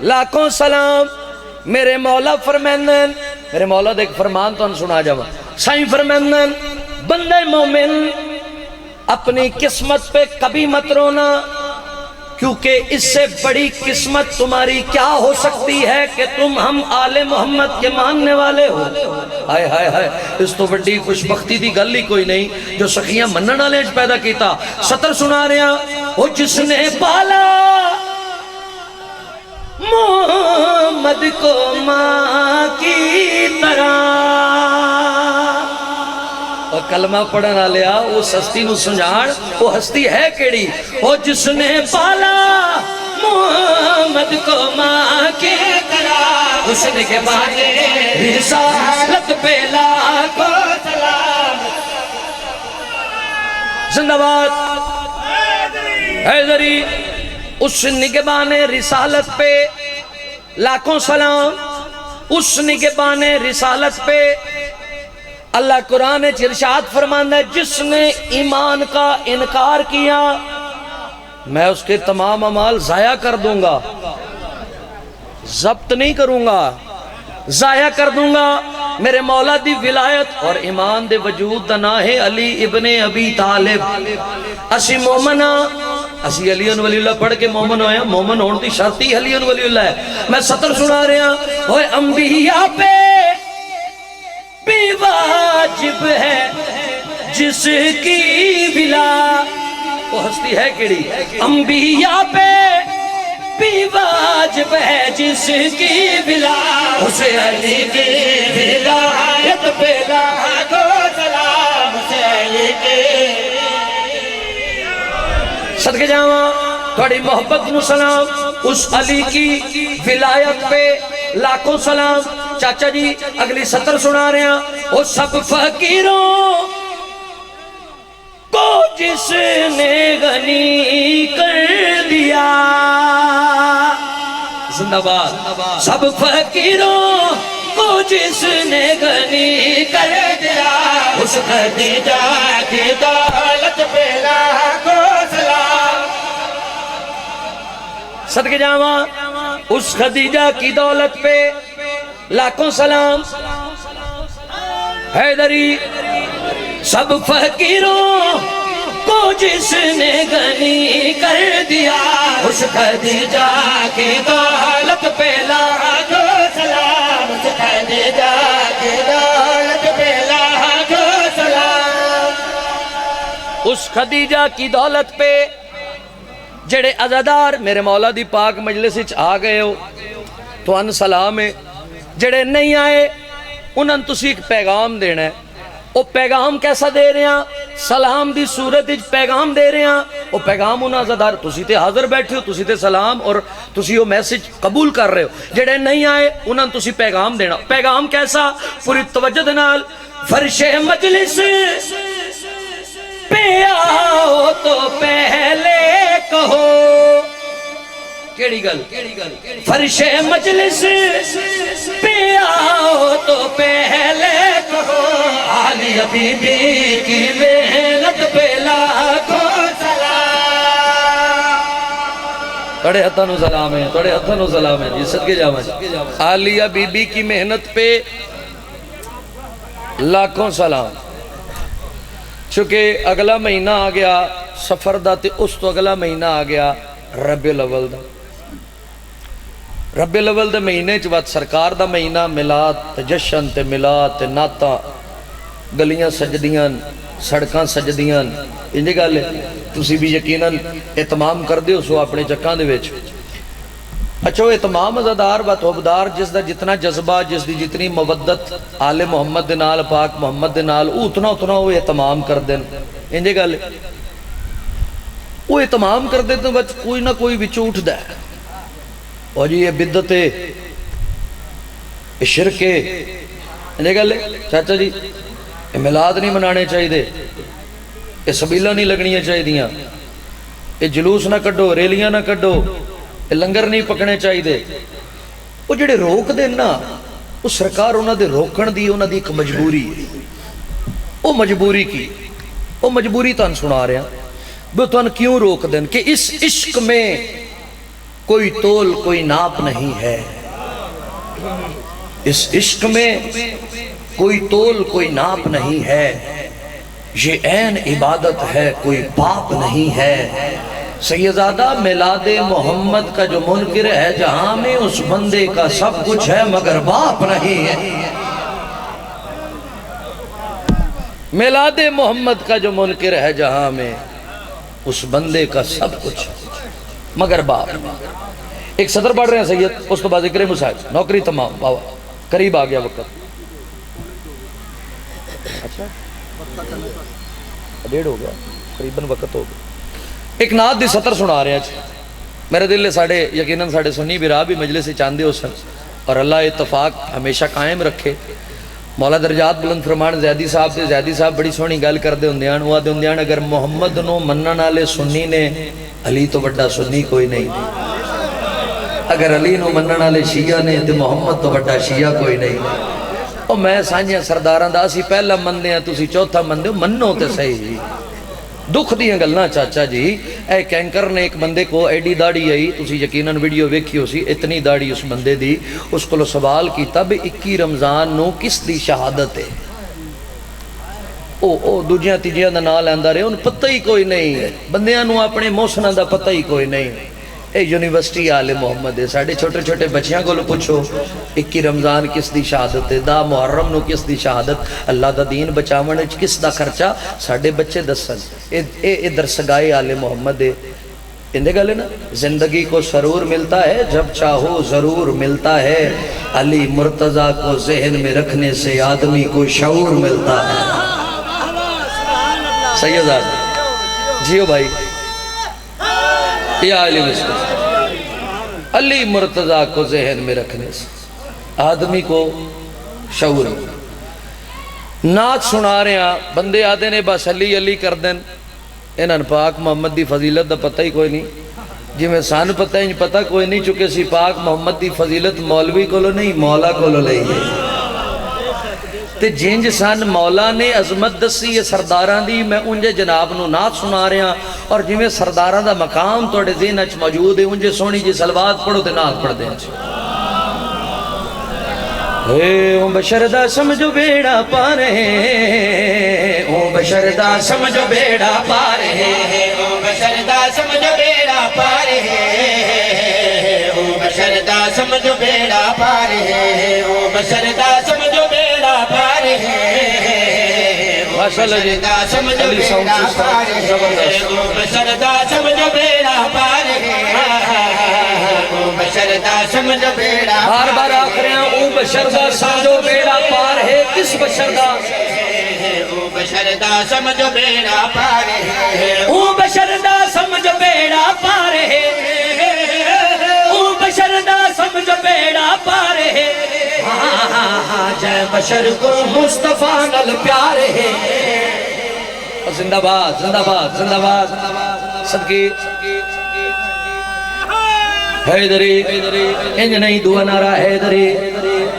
لاکھوں سلام. میرے مولا فرمائندن، میرے مولا دیکھ فرمان تو ہم سنا جاؤں. سائیں فرمائندن بندے مومن اپنی قسمت پہ کبھی مت رونا، کیونکہ اس سے بڑی قسمت تمہاری کیا ہو سکتی ہے کہ تم ہم آل محمد کے ماننے والے ہو. ہائے ہائے ہائے، اس تو بڑی خوشبختی دی گل ہی کوئی نہیں جو سخیاں منن والے وچ پیدا کیتا. سطر سنا رہا. وہ جس نے پالا محمد کو ماں کی طرح، اور کلمہ پڑھنا لیا اس ہستی نو سنجھان، وہ ہستی ہے کیڑی؟ وہ جس نے پالا محمد کو ماں کی طرح، اس نے کے بعد رسالت پہ لاکھوں سلام. زندہ باد حیدری. اس نگہبان رسالت پہ لاکھوں سلام. اس نگہبان رسالت پہ اللہ قرآن ارشاد فرماتا ہے جس نے ایمان کا انکار کیا میں اس کے تمام اعمال ضائع کر دوں گا، ضبط نہیں کروں گا، ضائع کر دوں گا. میرے مولا دی ولایت اور ایمان دے وجود دا نام ہے علی ابن ابی طالب. اسی مومن ہاں، اسی علی ولی اللہ پڑھ کے مومن ہوئے ہیں. مومن ہونے دی شرط ہی علی ولی اللہ ہے. میں سطر سنا رہا. وہ انبیاء پہ بھی واجب ہے جس کی ولا، وہ ہستی ہے کیڑی؟ انبیاء پہ بھی واجب ہے جس کی ولا، اسے علی کی ولایت پہ لاکھوں سلام. اسے علی کی صدقے جاواں تھوڑی محبت نو سلام. اس علی کی ولایت پہ لاکھوں سلام. چاچا جی اگلی سطر سنا رہے ہیں. وہ سب فقیروں کو جس نے غنی کر دیا. زندہ باد. سب فقیروں کو جس نے غنی کر دیا، اس خدیجہ کی دولت پہ لاکھوں سلام. صدقے جاواں اس خدیجہ کی دولت پہ لاکھوں سلام. حیدری. سب فقیروں کو جس نے غنی کر دیا، اس خدیجہ کی دولت پہ لاکھوں سلام. اس خدیجہ کی دولت پہ لاکھوں سلام. اس خدیجہ کی دولت پہ جڑے عزادار میرے مولا دی پاک مجلس وچ آ گئے ہو تو ان سلام ہے. جڑے نہیں آئے انہاں تسی ایک پیغام دینا ہے. وہ پیغام کیسا دے رہے ہیں؟ سلام دی صورت وچ پیغام دے رہے ہیں. وہ پیغام انہاں عزادار تسی تے حاضر بیٹھے ہو، تسی تے سلام اور تسی وہ میسج قبول کر رہے ہو. جڑے نہیں آئے انہاں تسی پیغام دینا. پیغام کیسا؟ پوری توجہ دے نال. فرش مجلس پہ آؤ تو پہلے کہو. کیڑی گل؟ فرش مجلس پہ آؤ تو پہلے کہو علی بی بی کی محنت پہ لاکھوں سلام. تھوڑے ہتھاں نو سلام ہے، تھوڑے ہتھاں نو سلام ہے جی. صدقے جاواں عالیہ بی بی کی محنت پہ لاکھوں سلام. چونکہ اگلا مہینہ آ گیا سفر دا تے اس تو اگلا مہینہ آ گیا ربیع الاول دا. ربیع الاول دے مہینے چ وقت سرکار دا مہینہ میلاد تے جشن تے میلاد تے نعتاں گلیاں سجدیاں سڑکاں سجدیاں انجے گل ہے تسی بھی یقیناً اہتمام کر دیو سو اپنے چکاں دے وچ اچھا وہ اہتمام عزادار و توبدار جس دا جتنا جذبہ جس دی جتنی مودت آل محمد دے نال پاک محمد دے نال اتنا وہ اہتمام کر دیں انجے گل ہے وہ اہتمام کر دیں تو بچ کوئی نہ کوئی بچو اٹھ دا ہے اور یہ بدعت ہے یہ شرک ہے انجے گل ہے چاچا جی یہ میلاد نہیں منانے چاہیے دے یہ سبیلہ نہیں لگنیاں چاہیے دیاں یہ جلوس نہ کڈو ریلیاں نہ کڈو یہ لنگر نہیں پکنے چاہیے دے وہ جڑے روک دیں نا وہ سرکار انہاں دے روکن دی انہاں دی ایک مجبوری ہے وہ مجبوری کی وہ مجبوری تان سنا رہے ہیں وہ تان کیوں روک دیں کہ اس عشق میں کوئی تول کوئی ناپ نہیں ہے اس عشق میں کوئی تول کوئی ناپ نہیں ہے یہ عین عبادت ہے کوئی باپ نہیں ہے سیدزادہ میلاد محمد کا جو منکر ہے جہاں میں اس بندے کا سب کچھ ہے مگر باپ نہیں ہے میلاد محمد کا جو منکر ہے جہاں میں اس بندے کا سب کچھ ہے مگر باپ ایک صدر پڑھ رہے ہیں سید اس تو بعد ذکر مساعد نوکری تمام بابا قریب آ گیا وقت اچھا ڈیڑھ ہو گیا قریباً وقت ہو گیا ایک نعت دی سطر سنا رہے ہیں میرے دل لے ساڑھے یقیناً ساڑھے سنی بھی راہ بھی مجلس چاندے ہو سن اور اللہ اتفاق ہمیشہ قائم رکھے مولا درجات بلند فرمان زیدی صاحب دے زیدی صاحب بڑی سونی گل کر دے ہندیان ہوا دے ہندیان اگر محمد نو منن والے سنی نے علی تو بڑا سنی کوئی نہیں اگر علی نو منن والے شیعہ نے تو محمد تو بڑا شیعہ کوئی نہیں اور میں سانجیاں سرداراں دا اسی پہلا مندے ہیں تسی چوتھا مندے ہو منو تے صحیح دکھ دیاں گلنا چاچا جی اے کینکر نے ایک بندے کو ایڈی داڑی آئی تسی یقیناً ویڈیو ویکھی ہو سی اتنی داڑی اس بندے دی اس کو سوال کیتا بے 21 رمضان نو کس دی شہادت ہے او دوجیاں تیجیاں دا نال آندہ رہے ان پتہ ہی کوئی نہیں بندیاں نو اپنے موسنہ دا پتہ ہی کوئی نہیں اے یونیورسٹی آل محمد ہے ساڑھے چھوٹے چھوٹے بچیاں کو لو پوچھو 21 رمضان کس دی شہادت ہے دا محرم نو کس دی شہادت اللہ دا دین بچاون کس دا خرچہ ساڑھے بچے دسن اے درسگاہ آل محمد ہے اندے گلے نا زندگی کو سرور ملتا ہے جب چاہو ضرور ملتا ہے علی مرتضیٰ کو ذہن میں رکھنے سے آدمی کو شعور ملتا ہے سید آدمی جیو بھائی یا علی مصطفیٰ علی مرتضیٰ کو ذہن میں رکھنے سے آدمی کو شعور نعت سنا رہے ہیں بندے آدھے نے بس علی علی کر دیں انہاں پاک محمد دی فضیلت دا پتہ ہی کوئی نہیں جی میں سان پتہ ہی پتہ کوئی نہیں چکے سی پاک محمد دی فضیلت مولوی کو لو نہیں مولا کو لو لئی ہے تے جنج سان مولا نے عظمت دسی یہ سرداران دی میں انجے جناب نو نعت سنا رہے ہیں اور جی میں سرداران دا مقام توڑے ذہن اچ موجود ہے انجے سونی جی سلوات پڑھو تے نعت پڑھ دیں اے او بشر دا سمجھو بیڑا پارے او بشر دا سمجھو بیڑا پارے او بشر دا سمجھو بیڑا پارے او بشر دا سمجھو بیڑا پارے او بشر دا سمجھو بیڑا پارے علی ساؤنڈ سسٹم زبردست او بشر دا سمجھو بیڑا پارے او بشر دا سمجھو بیڑا بار بار آخرے ہیں او بشر دا سمجھو بیڑا پار ہے کس بشر دا او بشر دا سمجھو بیڑا پارے او بشر دا سمجھو بیڑا پار ہے او بشر دا سمجھو بیڑا پار ہے جے بشر کو مصطفیٰ نل پیار ہے زندہ باد زندہ باد زندہ باد صدقی حیدری انج نہیں دعا نعرہ حیدری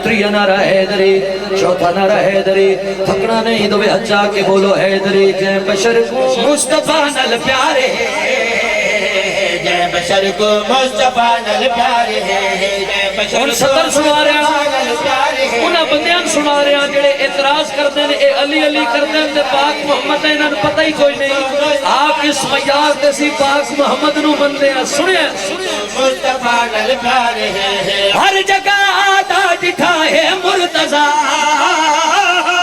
تریہ نعرہ حیدری چوتھا نعرہ حیدری تھکنا نہیں دو بے حجا کے بولو حیدری جے بشر کو مصطفیٰ نل پیارے جے بشر کو مصطفیٰ نل پیارے جے بشر ان سطر سنا رہے ہیں انہاں بندیاں سنا رہے ہیں جڑے اعتراض کر دیں اے علی علی کر دیں تے پاک محمد ہے انہاں پتہ ہی کوئی نہیں آپ اس معیار تے سی پاک محمد نو بندے ہیں سنیں مصطفیٰ نل پیارے ہر جگہ آدھا جٹھا ہے مرتضیٰ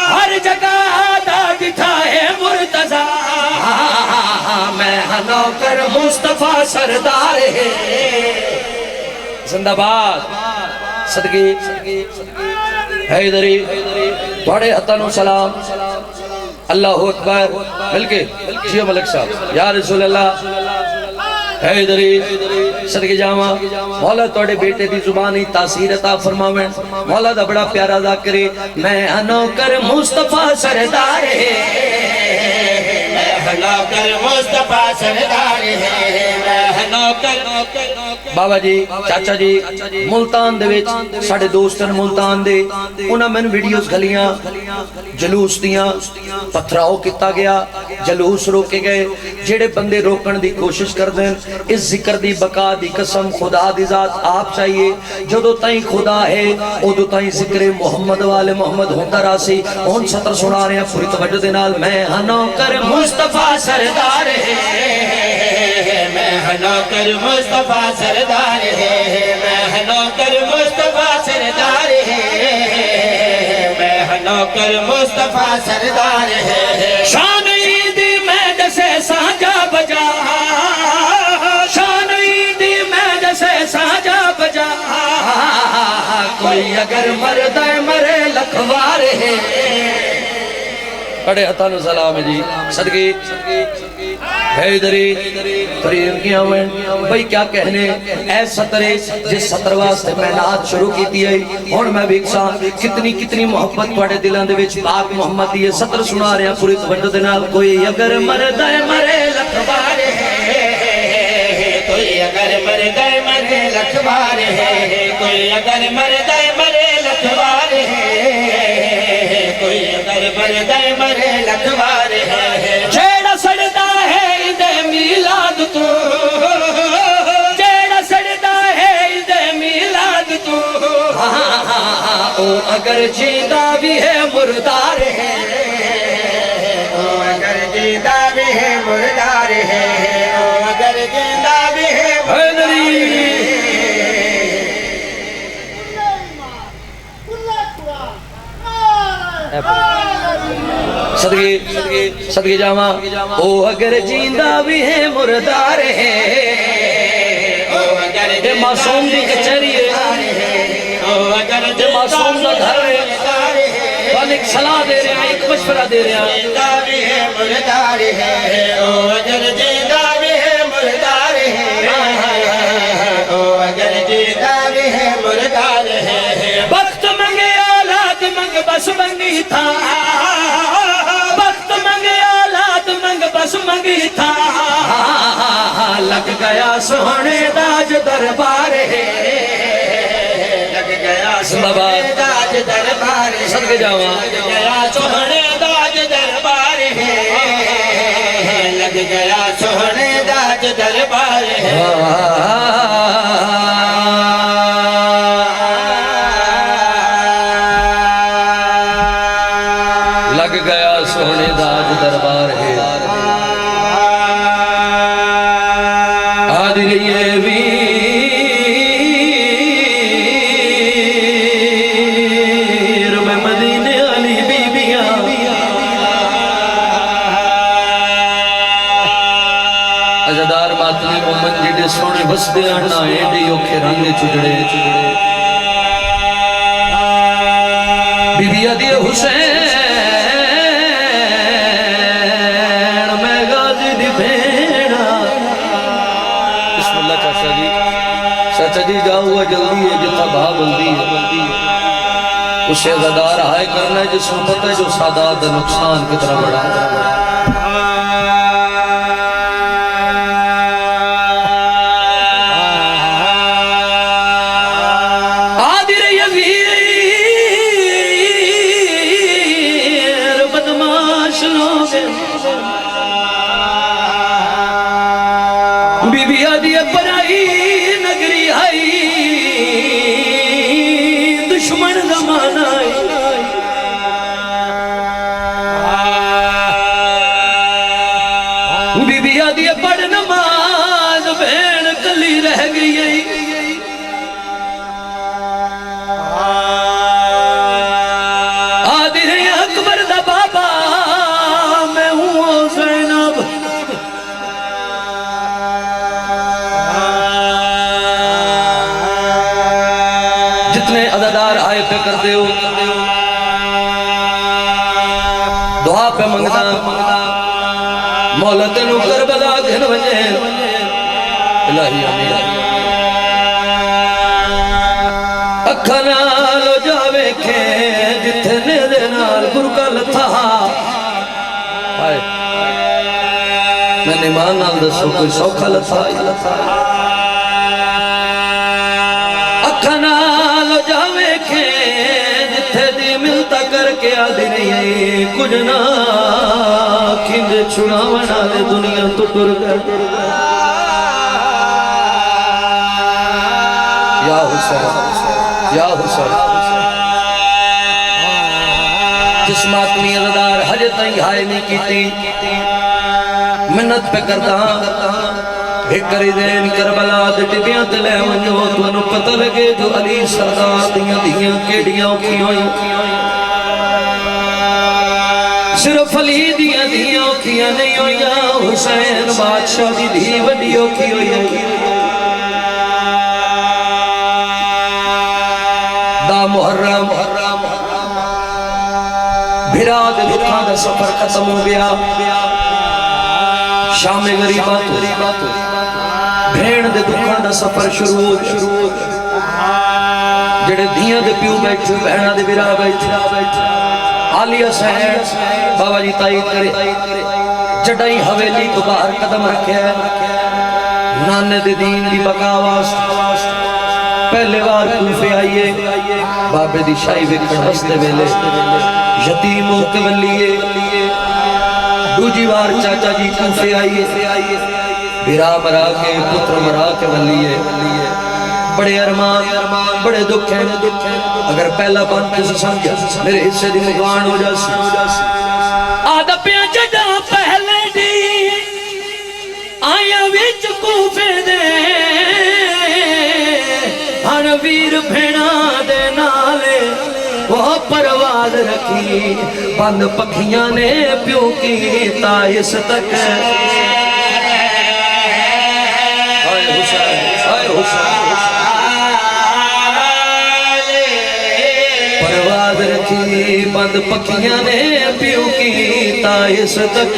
ہر جگہ ہاں نوکر مصطفیٰ سردار ہے زندہ باد صدقی حیدری بڑے عطانو سلام اللہ اکبر مل کے جیو ملک صاحب یا رسول اللہ حیدری صدقے جاواں مولا توڑے بیٹے دی زبانی تاثیر عطا فرماویں مولا دا بڑا پیارا ذاکرے میں نوکر مصطفیٰ سردار ہے نوکر مصطفیٰ سردار ہے میں نوکر بابا جی چاچا جی ملتان دے وچ ساڑھے دوستن ملتان دے انہاں میں ویڈیوز گھلیاں جلوس دیاں پتھراؤ کیتا گیا جلوس روکے گئے جیڑے بندے روکن دی کوشش کر دیں اس ذکر دی بقا دی قسم خدا دی ذات آپ چاہیے جدو تائیں خدا ہے ادو تائیں ذکر محمد والے محمد ہوندہ راسی ان سطر سنا رہے ہیں پوری توجہ دے نال میں نوکر مصطفیٰ سردار ہے میں نوکر مصطفیٰ سردار ہے میں نوکر مصطفیٰ سردار ہے میں نوکر مصطفیٰ سردار ہے شان عیدی میں جسے سانجا بجا شان عیدی میں جسے سانجا بجا کوئی اگر مرد مرے لکھوار ہے بڑے عطانو سلام جی صدقی حیدری فریم کیا ہوئے بھئی کیا کہنے اے سطرے جس سطر واسطے میں نعت شروع کی دی ہے اور میں بھی اکساں کتنی محبت توڑے دلان دے وچ پاک محمد یہ سطر سنا رہے ہیں پوری توجہ دے نال کوئی اگر مرد مرے لکھوار ہے کوئی اگر مرد مرے لکھوار ہے کوئی اگر مرد مرے لکھوار ہے کوئی اگر مرد مرے لکھوار ہے جیڑا سڑتا ہے اندے میلاد تو جیڑا سڑتا ہے اندے میلاد تو او اگر جیدہ بھی ہے مردار ہے او اگر جیدہ بھی ہے مردار ہے او اگر جیدہ بھی ہے حیدری صدقے جاواں او اگر جیندہ بھی ہے مردار ہے اے معصوم دی کچھری ہے اے معصوم دا گھر ہے بل ایک صلاح دے رہے ہیں ایک مشورہ دے رہے ہیں جیندہ بھی ہے مردار ہے او اگر جیندہ بھی ہے مردار ہے او اگر جیندہ بھی ہے مردار ہے وقت منگے اولاد منگ بس منگی تھا وقت منگے اولاد منگ بس منگی تھا لگ گیا سونے داج دربار ہے لگ گیا سونے داج دربار ہے صدقے جاواں لگ گیا سونے داج دربار ہے لگ گیا سونے داج دربار ہے لگ گیا سونے داج دربار ہے آدھی رہیے ویر میں مدینے علی بی بیاں ازدار ماتلی مومن جیڑے سونے بس دے آنا ایڈی اوکھے رنگ چجڑے بی بی عدی حسین چاچا جی جا ہوا جلدی ہے جتا بہا بلدی ہے اسے غدار آئے کرنا ہے جس میں پتہ ہے جو سادات نقصان کتنا بڑا ہے آدھر یویر بدماش لوگ بی بی آدھی برائی نگری آئی دشمن زمانہ آئی بی بی آدھی پڑھ نماز بین کلی رہ گئی آدھی رہی اکبر دا بابا میں ہوں زینب جتنے عزادار آئے پہ کر دے ہو دعا پہ منگتا مولا تینو کربلا گھن وجے الہی آمین اکھا نالو جاوے کھے جتنے دے نال برکا لتھا میں نے مان نال دسو کوئی سوکھا لتھا اکھا نالو جاوے کھے جتھے دی ملتا کر کے آدھی نہیں کچھ نہ کھنج چھڑاونا دے دنیا تو ٹر گئے یا حسین یا حسین جس ماتمی عزدار حج تائیں ہائے نہیں کیتی منت پہ کرتا بھکری دین کربلا دے ٹبیاں تلے ونجو تو انو پتہ لگے جو علی سردار دیاں دیاں کیڑیاں کی ہوئی صرف علی دیاں دیاں کیاں نہیں ہوئی حسین بادشاہ دی دی وڈیوں کی ہوئی دا محرم بھراد دکھا دا سفر ختم ہو گیا شام غریبات بھیڑ دے دکھا دا سفر شروع جڑے دیاں دے پیو بیٹھے بہنہ دے برا بیٹھے عالیہ سہر بابا جی تائید کرے جڑائی حویلی تو باہر قدم رکھے نانے دے دین دی بقاواز پہلے بار کوفے آئیے بابے دی شائی وکڑ ہستے ویلے یتیموں کے ولیے دوجی بار چاچا جی کوفے آئیے بیرا مرا کے پتر مرا کے ولیے بڑے ارمان بڑے دکھ ہیں اگر پہلا بند کسی سمجھا میرے حصے دی مقوان ہو جاسی آدھا پیاں جڑا پہلے دی آیا ویچ کوفے دے ہن ویر بھینا دے نالے وہ پرواز رکھی بند پکھیاں نے پیوں کی تائس تک آئے حسین پرواز رکھی بند پکھیاں نے پیوں کی تائس تک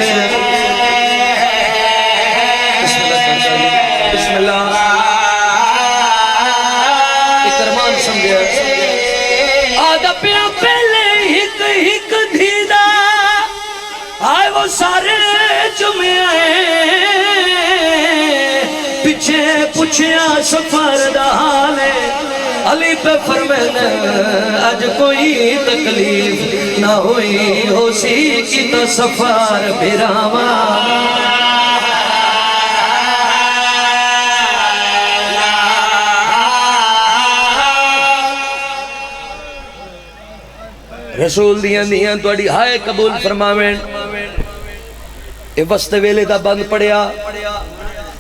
بسم اللہ اکرمان سمجھے آدھا پیاں پہلے ہک دھیدہ آئے وہ سارے جمعے آئے پیچھے پوچھیا سفر دالے علی پہ فرمینے آج کوئی تکلیف نہ ہوئی ہو سی کی تو سفر بھیراما رسول دیاں توڑی ہائے قبول فرماویں اے وسط ویلے دا بند پڑیا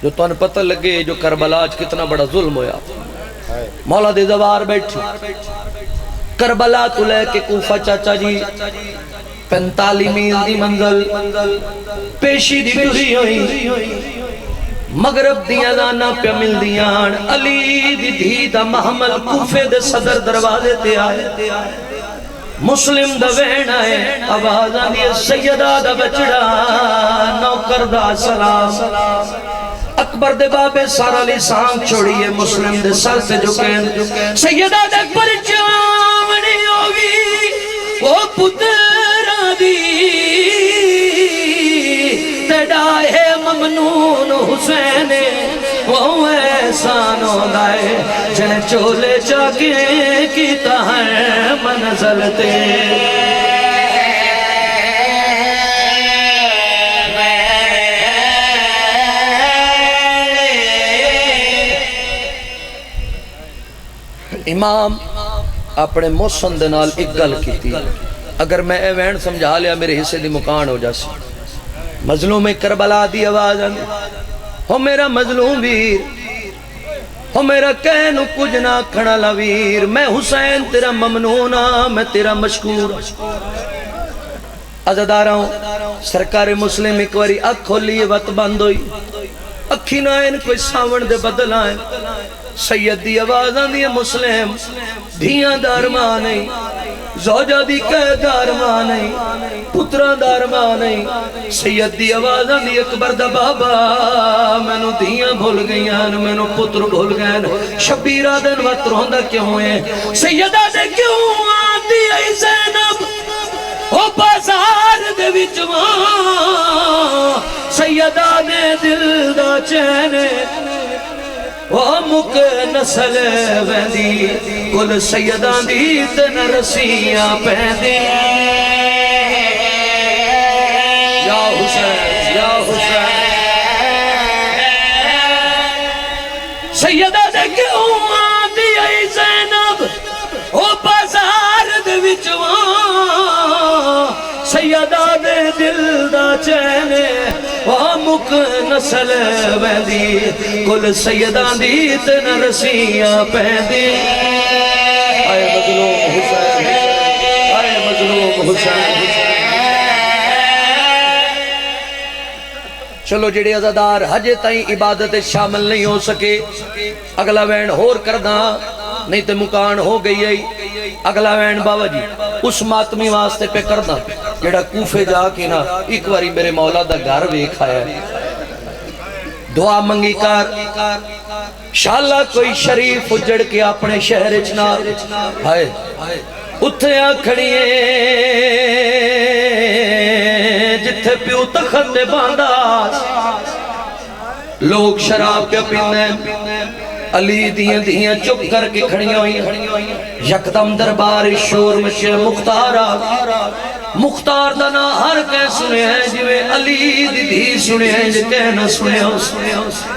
جو تو ان پتہ لگے جو کربلا آج کتنا بڑا ظلم ہویا مولا دے دوار بیٹھی کربلا تو لے کے کوفہ چاچا جی 45 میل دی منزل پیشی دی ٹری ہوئی مغرب دیاں دانا پہ مل دیاں علی دی دھی دا محمل کوفے دے صدر دروازے تے آئے مسلم دا وین آئے آوازاں دی سیدہ دا بچڑا نوکر دا سلام اکبر دے بابے سارا لسان چھوڑیے مسلم دے سر سے جھکیں سیدہ دے اکبر چامنی ہوگی وہ پترہ دی تڑائے ممنون حسین وہ احسان ہوندائے جن چولے چاکے کیتا ہے منزل تے امام اپنے موسن دے نال ایک گل کی تھی اگر میں اے وین سمجھا لیا میرے حصے دی مکان ہو جاسی مظلوم کربلا دی آواز آنے ہو میرا مظلوم ویر ہو میرا کہنو کچھ نہ کھڑا لویر میں حسین تیرا ممنونا میں تیرا مشکور عزدارہ ہوں سرکار مسلم ایک واری اکھ کھولی وقت بند ہوئی اکھی نہ ان کوئی ساون دے بدل آئے سید دی آواز آندی ہے مسلم دھیاں دارمان نہیں زوجہ دی قید دارمان نہیں پتران دارمان نہیں سید دی آواز آندی اکبر دا بابا مینو دھیاں بھول گئیاں مینو پتر بھول گئے شبیرہ دن وقت روندہ کیوں ہوئے سیدہ دے کیوں آندی ہے زینب او بازار دے وچواں سیدہ نے دل دا چینے او مک نسل ویندی کل سیدان دی تن رسیاں پہندی یا حسین یا حسین سیدہ دے کیوں آندی ہے زینب او بازار دے وچواں سیدہ دے دل دا چینے مک نسل ویندی کل سیدان دی تن رسیاں پہندی آئے مظلوم حسین آئے مظلوم حسین چلو جڑے عزادار حج تائیں عبادت شامل نہیں ہو سکے اگلا وین ہور کردہ نہیں تے مکان ہو گئی ہے اگلا وین بابا جی اس ماتمی واسطے پہ کردہ جڑا کوفے جا کے نا ایک واری میرے مولا دا گھر ویکھ آیا ہے دعا منگی کر شاءاللہ کوئی شریف اجڑ کے اپنے شہر اچنا ہائے اتھیاں کھڑیے جتھے پیو تخت باندھا لوگ شراب پہ پینے علی دیاں چپ کر کے کھڑیاں ہوئی یکدم دربار شور مچے مختار دنا ہر کہہ سنے ہیں جوے علی دی سنے ہیں جو کہنا سنے ہو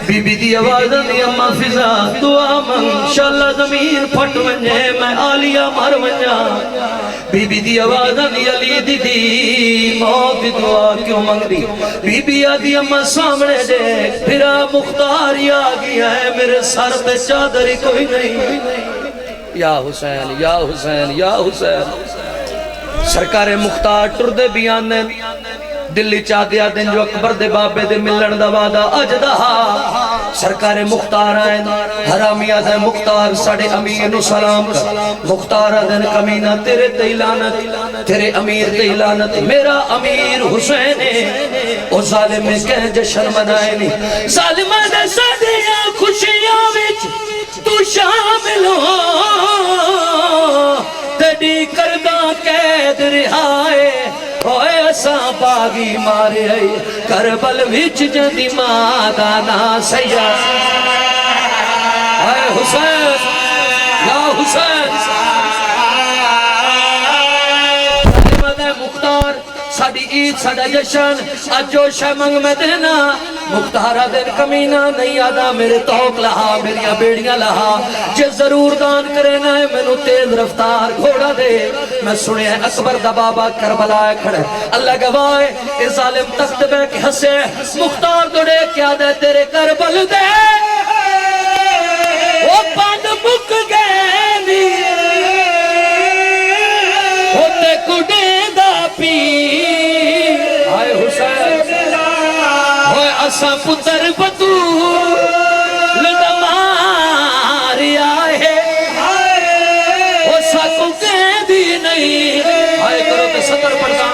بی بی دی آواز دی اممہ فضا دعا من شاءاللہ زمین پھٹ ونجے میں آلیہ مر ونجا بی بی دی آواز دی علی دی موت دعا کیوں منگ دی بی بی آدھی اممہ سامنے دیکھ پھرا مختار یا گیا ہے میرے سر پہ چادری کوئی نہیں یا حسین یا حسین یا حسین سرکار مختار ٹردے بیان دلی چاہ دیا دن جو اکبر دے بابے دے ملن دا وعدہ اجدہا سرکار مختار آئین حرامیہ دے مختار ساڑے امیر نو سلام کر مختار دن کمینہ تیرے تیلانت تیرے امیر تیلانت میرا امیر حسین او ظالم میں کہہ جشن منائنی ظالمہ دے صدیاں خوشیاں وچ تو شامل ہو تیڑی کردہ قید رہائے ہوئے اساں باغی مارے کربل وچ جدی مادانا سیاد اے حسین یا حسین مدہ مختار ساڑی عید ساڑا جشن اجو شمنگ میں دینا مختارہ دن کمینہ نہیں آدھا میرے توق لہا میریاں بیڑیاں لہا جے ضرور دان کرنا ہے میں نو تیز رفتار گھوڑا دے میں سنے اکبر دا بابا کربلا کھڑے اللہ گواہ اے ظالم تخت بے کے ہسے مختار دوڑے کیا دے تیرے کربل دے وہ پاند مک گئے دی ہوتے کڑے دا پی آئے حسین ہوئے اسا پتر بطول لدماری آئے وہ ساکو قیدی نہیں آئے کرو تے سطر پڑھتا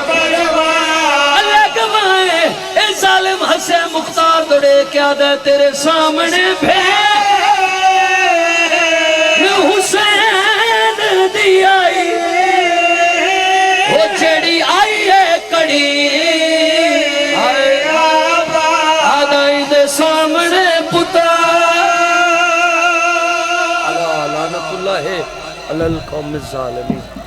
اللہ گوائے اے ظالم ہسے مختار دوڑے کیا دے تیرے سامنے بھے حسین دی آئی وہ چڑی آئی ہے کڑی آدھائی دے سامنے پترا اللہ لعنت اللہ ہے علی القوم الظالمین